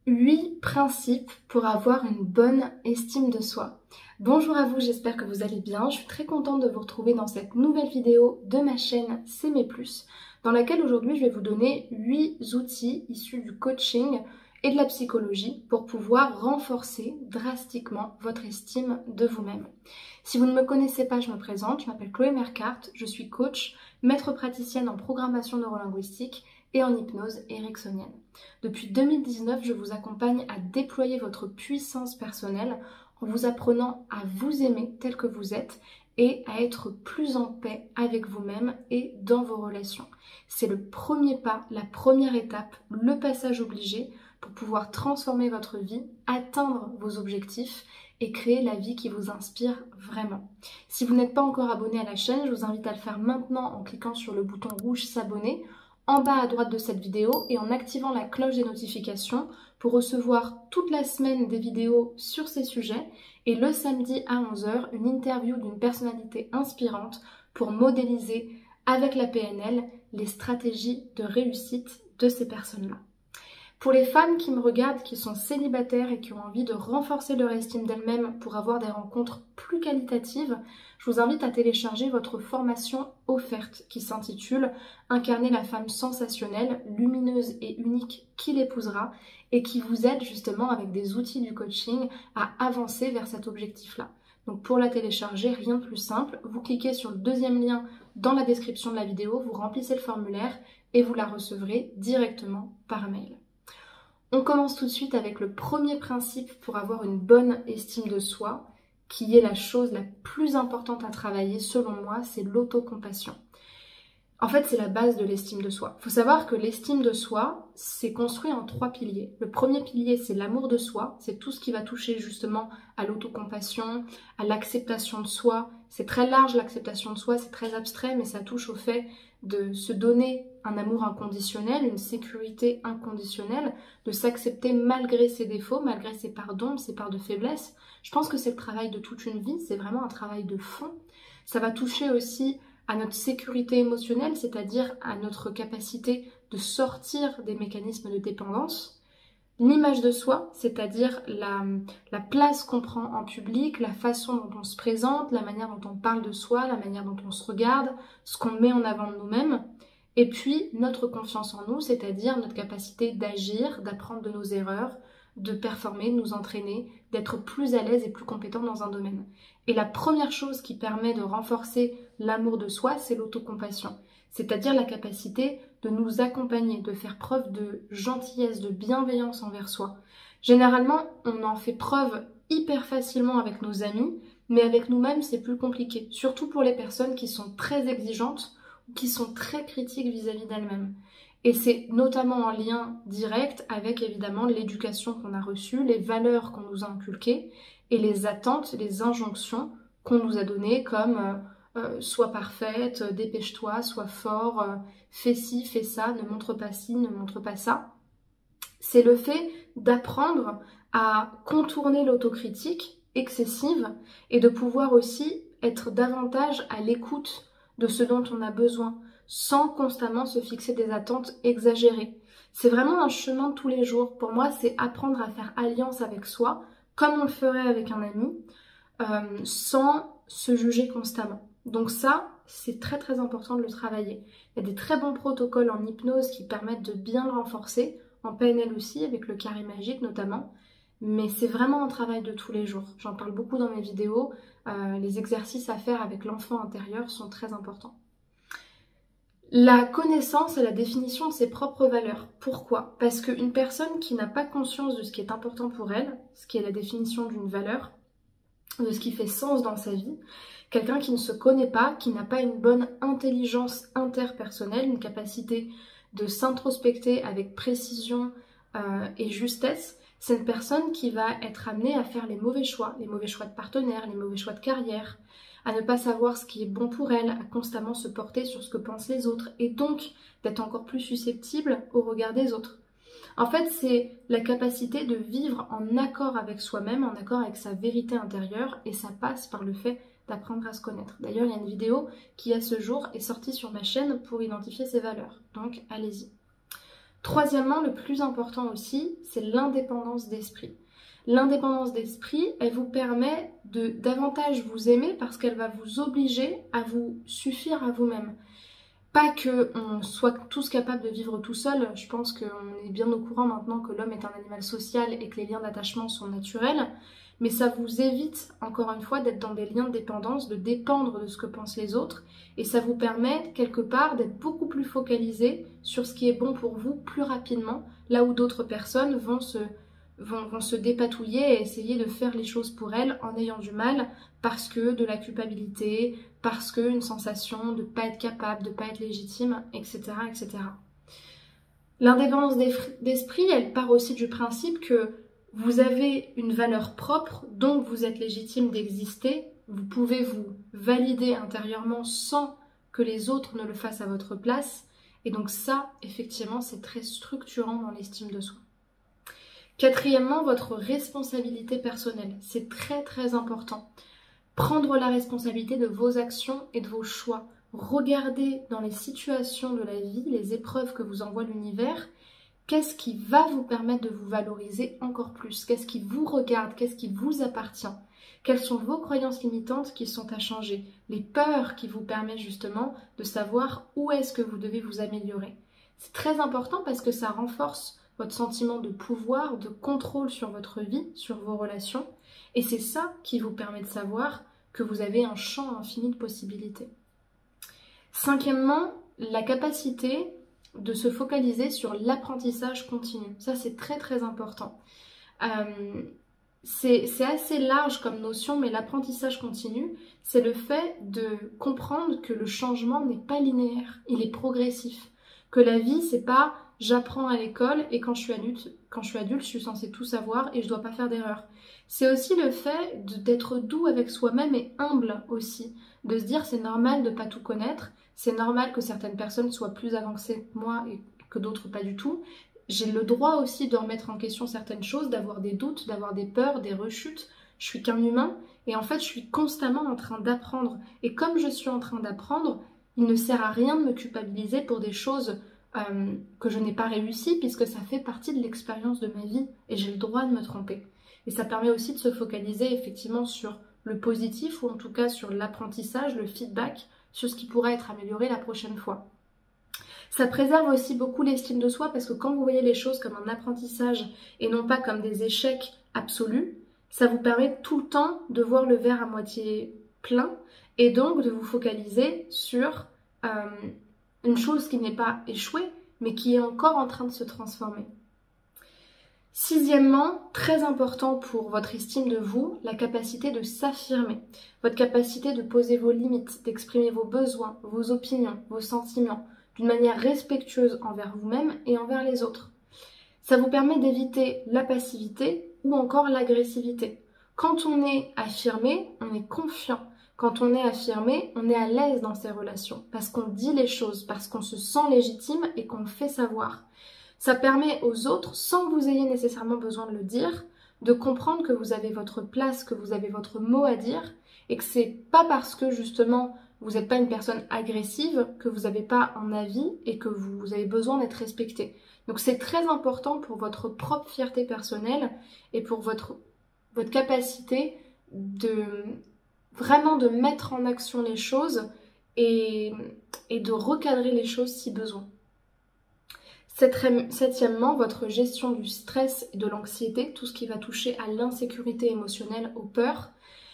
8 principes pour avoir une bonne estime de soi. Bonjour à vous, j'espère que vous allez bien. Je suis très contente de vous retrouver dans cette nouvelle vidéo de ma chaîne S'aimer plus, dans laquelle aujourd'hui je vais vous donner 8 outils issus du coaching et de la psychologie pour pouvoir renforcer drastiquement votre estime de vous-même. Si vous ne me connaissez pas, je me présente, je m'appelle Chloé Mercart, je suis coach, maître praticienne en programmation neurolinguistique et en hypnose ericksonienne. Depuis 2019, je vous accompagne à déployer votre puissance personnelle en vous apprenant à vous aimer tel que vous êtes et à être plus en paix avec vous-même et dans vos relations. C'est le premier pas, la première étape, le passage obligé pour pouvoir transformer votre vie, atteindre vos objectifs et créer la vie qui vous inspire vraiment. Si vous n'êtes pas encore abonné à la chaîne, je vous invite à le faire maintenant en cliquant sur le bouton rouge s'abonner en bas à droite de cette vidéo et en activant la cloche des notifications pour recevoir toute la semaine des vidéos sur ces sujets et le samedi à 11 h une interview d'une personnalité inspirante pour modéliser avec la PNL les stratégies de réussite de ces personnes-là. Pour les femmes qui me regardent, qui sont célibataires et qui ont envie de renforcer leur estime d'elles-mêmes pour avoir des rencontres plus qualitatives, je vous invite à télécharger votre formation offerte qui s'intitule « Incarner la femme sensationnelle, lumineuse et unique qui l'épousera » et qui vous aide justement avec des outils du coaching à avancer vers cet objectif-là. Donc pour la télécharger, rien de plus simple, vous cliquez sur le deuxième lien dans la description de la vidéo, vous remplissez le formulaire et vous la recevrez directement par mail. On commence tout de suite avec le premier principe pour avoir une bonne estime de soi, qui est la chose la plus importante à travailler selon moi, c'est l'autocompassion. En fait, c'est la base de l'estime de soi. Il faut savoir que l'estime de soi, c'est construit en 3 piliers. Le premier pilier, c'est l'amour de soi. C'est tout ce qui va toucher justement à l'autocompassion, à l'acceptation de soi. C'est très large l'acceptation de soi, c'est très abstrait, mais ça touche au fait de se donner un amour inconditionnel, une sécurité inconditionnelle, de s'accepter malgré ses défauts, malgré ses parts d'ombre, ses parts de faiblesse. Je pense que c'est le travail de toute une vie, c'est vraiment un travail de fond. Ça va toucher aussi à notre sécurité émotionnelle, c'est-à-dire à notre capacité de sortir des mécanismes de dépendance. L'image de soi, c'est-à-dire la place qu'on prend en public, la façon dont on se présente, la manière dont on parle de soi, la manière dont on se regarde, ce qu'on met en avant de nous-mêmes. Et puis notre confiance en nous, c'est-à-dire notre capacité d'agir, d'apprendre de nos erreurs, de performer, de nous entraîner, d'être plus à l'aise et plus compétent dans un domaine. Et la première chose qui permet de renforcer l'amour de soi, c'est l'autocompassion. C'est-à-dire la capacité de nous accompagner, de faire preuve de gentillesse, de bienveillance envers soi. Généralement, on en fait preuve hyper facilement avec nos amis, mais avec nous-mêmes, c'est plus compliqué. Surtout pour les personnes qui sont très exigeantes ou qui sont très critiques vis-à-vis d'elles-mêmes. Et c'est notamment en lien direct avec évidemment l'éducation qu'on a reçue, les valeurs qu'on nous a inculquées et les attentes, les injonctions qu'on nous a données comme sois parfaite, dépêche-toi, sois fort, fais ci, fais ça, ne montre pas ci, ne montre pas ça. C'est le fait d'apprendre à contourner l'autocritique excessive et de pouvoir aussi être davantage à l'écoute de ce dont on a besoin, sans constamment se fixer des attentes exagérées. C'est vraiment un chemin de tous les jours. Pour moi, c'est apprendre à faire alliance avec soi, comme on le ferait avec un ami, sans se juger constamment. Donc ça, c'est très très important de le travailler. Il y a des très bons protocoles en hypnose qui permettent de bien le renforcer, en PNL aussi, avec le carré magique notamment. Mais c'est vraiment un travail de tous les jours. J'en parle beaucoup dans mes vidéos. Les exercices à faire avec l'enfant intérieur sont très importants. La connaissance et la définition de ses propres valeurs. Pourquoi? Parce qu'une personne qui n'a pas conscience de ce qui est important pour elle, ce qui est la définition d'une valeur, de ce qui fait sens dans sa vie, quelqu'un qui ne se connaît pas, qui n'a pas une bonne intelligence interpersonnelle, une capacité de s'introspecter avec précision et justesse, c'est une personne qui va être amenée à faire les mauvais choix de partenaire, les mauvais choix de carrière, à ne pas savoir ce qui est bon pour elle, à constamment se porter sur ce que pensent les autres, et donc d'être encore plus susceptible au regard des autres. En fait, c'est la capacité de vivre en accord avec soi-même, en accord avec sa vérité intérieure, et ça passe par le fait d'apprendre à se connaître. D'ailleurs, il y a une vidéo qui, à ce jour, est sortie sur ma chaîne pour identifier ses valeurs, donc allez-y. Troisièmement, le plus important aussi, c'est l'indépendance d'esprit. L'indépendance d'esprit, elle vous permet de davantage vous aimer parce qu'elle va vous obliger à vous suffire à vous-même. Pas qu'on soit tous capables de vivre tout seul, je pense qu'on est bien au courant maintenant que l'homme est un animal social et que les liens d'attachement sont naturels, mais ça vous évite, encore une fois, d'être dans des liens de dépendance, de dépendre de ce que pensent les autres, et ça vous permet, quelque part, d'être beaucoup plus focalisé sur ce qui est bon pour vous plus rapidement, là où d'autres personnes vont se dépatouiller et essayer de faire les choses pour elles en ayant du mal parce que de la culpabilité, parce qu'une sensation de ne pas être capable, de ne pas être légitime, etc. etc. L'indépendance d'esprit, elle part aussi du principe que vous avez une valeur propre, donc vous êtes légitime d'exister, vous pouvez vous valider intérieurement sans que les autres ne le fassent à votre place, et donc ça, effectivement, c'est très structurant dans l'estime de soi. Quatrièmement, votre responsabilité personnelle, c'est très très important. Prendre la responsabilité de vos actions et de vos choix. Regardez dans les situations de la vie, les épreuves que vous envoie l'univers, qu'est-ce qui va vous permettre de vous valoriser encore plus? Qu'est-ce qui vous regarde? Qu'est-ce qui vous appartient? Quelles sont vos croyances limitantes qui sont à changer? Les peurs qui vous permettent justement de savoir où est-ce que vous devez vous améliorer. C'est très important parce que ça renforce votre sentiment de pouvoir, de contrôle sur votre vie, sur vos relations. Et c'est ça qui vous permet de savoir que vous avez un champ infini de possibilités. Cinquièmement, la capacité de se focaliser sur l'apprentissage continu. Ça, c'est très très important. C'est assez large comme notion, mais l'apprentissage continu, c'est le fait de comprendre que le changement n'est pas linéaire, il est progressif. Que la vie, c'est pas j'apprends à l'école et quand je suis adulte, je suis censée tout savoir et je dois pas faire d'erreur. C'est aussi le fait d'être doux avec soi-même et humble aussi, de se dire c'est normal de pas tout connaître, c'est normal que certaines personnes soient plus avancées que moi et que d'autres pas du tout. J'ai le droit aussi de remettre en question certaines choses, d'avoir des doutes, d'avoir des peurs, des rechutes. Je suis qu'un humain et en fait je suis constamment en train d'apprendre. Et comme je suis en train d'apprendre, il ne sert à rien de me culpabiliser pour des choses que je n'ai pas réussi puisque ça fait partie de l'expérience de ma vie et j'ai le droit de me tromper. Et ça permet aussi de se focaliser effectivement sur le positif ou en tout cas sur l'apprentissage, le feedback, sur ce qui pourra être amélioré la prochaine fois. Ça préserve aussi beaucoup l'estime de soi parce que quand vous voyez les choses comme un apprentissage et non pas comme des échecs absolus, ça vous permet tout le temps de voir le verre à moitié plein et donc de vous focaliser sur une chose qui n'est pas échouée, mais qui est encore en train de se transformer. Sixièmement, très important pour votre estime de vous, la capacité de s'affirmer, votre capacité de poser vos limites, d'exprimer vos besoins, vos opinions, vos sentiments, d'une manière respectueuse envers vous-même et envers les autres. Ça vous permet d'éviter la passivité ou encore l'agressivité. Quand on est affirmé, on est confiant. Quand on est affirmé, on est à l'aise dans ses relations, parce qu'on dit les choses, parce qu'on se sent légitime et qu'on le fait savoir. Ça permet aux autres, sans que vous ayez nécessairement besoin de le dire, de comprendre que vous avez votre place, que vous avez votre mot à dire, et que c'est pas parce que justement vous n'êtes pas une personne agressive que vous n'avez pas un avis et que vous avez besoin d'être respecté. Donc c'est très important pour votre propre fierté personnelle et pour votre capacité vraiment de mettre en action les choses et de recadrer les choses si besoin. Septièmement, votre gestion du stress et de l'anxiété, tout ce qui va toucher à l'insécurité émotionnelle, aux peurs,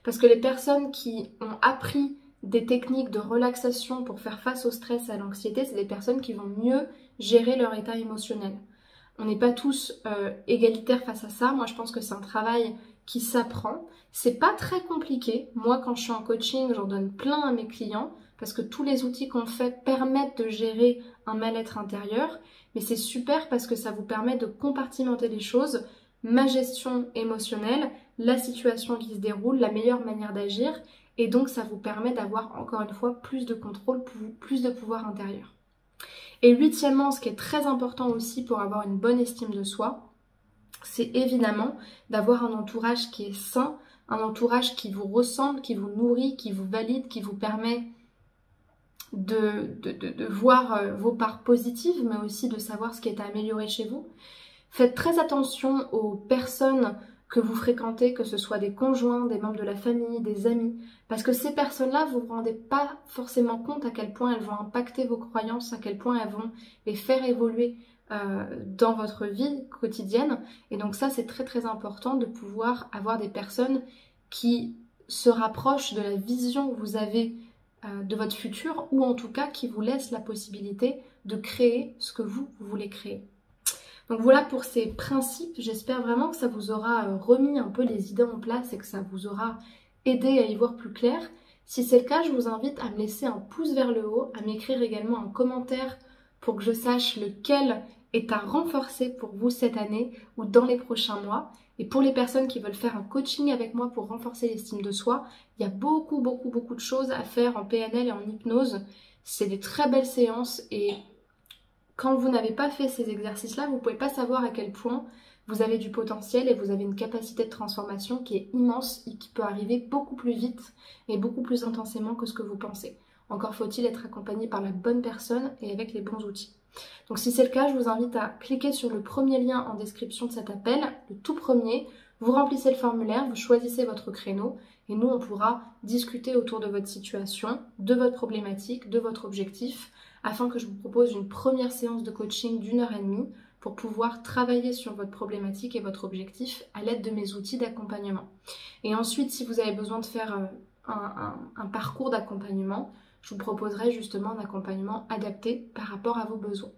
parce que les personnes qui ont appris des techniques de relaxation pour faire face au stress et à l'anxiété, c'est des personnes qui vont mieux gérer leur état émotionnel. On n'est pas tous égalitaires face à ça. Moi, je pense que c'est un travail qui s'apprend. C'est pas très compliqué. Moi, quand je suis en coaching, j'en donne plein à mes clients parce que tous les outils qu'on fait permettent de gérer un mal-être intérieur. Mais c'est super parce que ça vous permet de compartimenter les choses, ma gestion émotionnelle, la situation qui se déroule, la meilleure manière d'agir. Et donc, ça vous permet d'avoir, encore une fois, plus de contrôle, plus de pouvoir intérieur. Et huitièmement, ce qui est très important aussi pour avoir une bonne estime de soi, c'est évidemment d'avoir un entourage qui est sain, un entourage qui vous ressemble, qui vous nourrit, qui vous valide, qui vous permet de voir vos parts positives, mais aussi de savoir ce qui est à améliorer chez vous. Faites très attention aux personnes que vous fréquentez, que ce soit des conjoints, des membres de la famille, des amis, parce que ces personnes-là, vous ne vous rendez pas forcément compte à quel point elles vont impacter vos croyances, à quel point elles vont les faire évoluer dans votre vie quotidienne. Et donc ça, c'est très très important de pouvoir avoir des personnes qui se rapprochent de la vision que vous avez de votre futur, ou en tout cas qui vous laissent la possibilité de créer ce que vous voulez créer. Donc voilà pour ces principes, j'espère vraiment que ça vous aura remis un peu les idées en place et que ça vous aura aidé à y voir plus clair. Si c'est le cas, je vous invite à me laisser un pouce vers le haut, à m'écrire également un commentaire pour que je sache lequel est à renforcer pour vous cette année ou dans les prochains mois. Et pour les personnes qui veulent faire un coaching avec moi pour renforcer l'estime de soi, il y a beaucoup de choses à faire en PNL et en hypnose. C'est des très belles séances et quand vous n'avez pas fait ces exercices-là, vous ne pouvez pas savoir à quel point vous avez du potentiel et vous avez une capacité de transformation qui est immense et qui peut arriver beaucoup plus vite et beaucoup plus intensément que ce que vous pensez. Encore faut-il être accompagné par la bonne personne et avec les bons outils. Donc si c'est le cas, je vous invite à cliquer sur le premier lien en description de cet appel, le tout premier. Vous remplissez le formulaire, vous choisissez votre créneau et nous on pourra discuter autour de votre situation, de votre problématique, de votre objectif, afin que je vous propose une première séance de coaching d'1h30 pour pouvoir travailler sur votre problématique et votre objectif à l'aide de mes outils d'accompagnement. Et ensuite, si vous avez besoin de faire un parcours d'accompagnement, je vous proposerai justement un accompagnement adapté par rapport à vos besoins.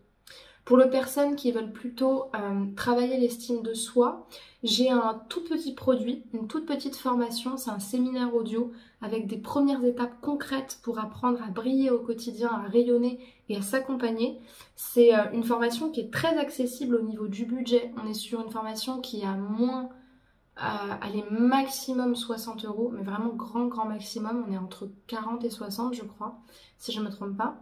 Pour les personnes qui veulent plutôt travailler l'estime de soi, j'ai un tout petit produit, une toute petite formation, c'est un séminaire audio avec des premières étapes concrètes pour apprendre à briller au quotidien, à rayonner et à s'accompagner. C'est une formation qui est très accessible au niveau du budget. On est sur une formation qui a allez, maximum 60 €, mais vraiment grand maximum. On est entre 40 et 60 je crois, si je ne me trompe pas.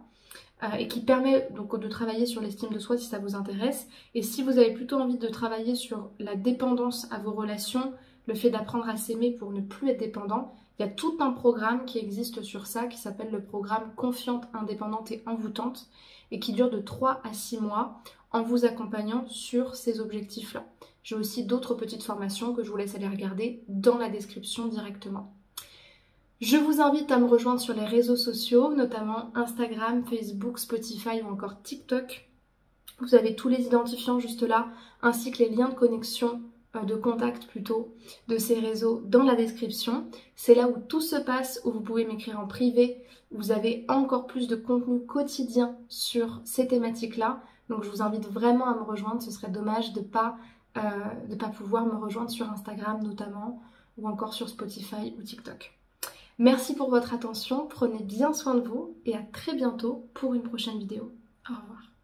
Et qui permet donc de travailler sur l'estime de soi si ça vous intéresse. Et si vous avez plutôt envie de travailler sur la dépendance à vos relations, le fait d'apprendre à s'aimer pour ne plus être dépendant, il y a tout un programme qui existe sur ça qui s'appelle le programme Confiante, Indépendante et Envoûtante et qui dure de 3 à 6 mois en vous accompagnant sur ces objectifs-là. J'ai aussi d'autres petites formations que je vous laisse aller regarder dans la description directement. Je vous invite à me rejoindre sur les réseaux sociaux, notamment Instagram, Facebook, Spotify ou encore TikTok. Vous avez tous les identifiants juste là, ainsi que les liens de connexion, de contact plutôt, de ces réseaux dans la description. C'est là où tout se passe, où vous pouvez m'écrire en privé. Vous avez encore plus de contenu quotidien sur ces thématiques-là. Donc je vous invite vraiment à me rejoindre. Ce serait dommage de pas pouvoir me rejoindre sur Instagram notamment, ou encore sur Spotify ou TikTok. Merci pour votre attention, prenez bien soin de vous et à très bientôt pour une prochaine vidéo. Au revoir.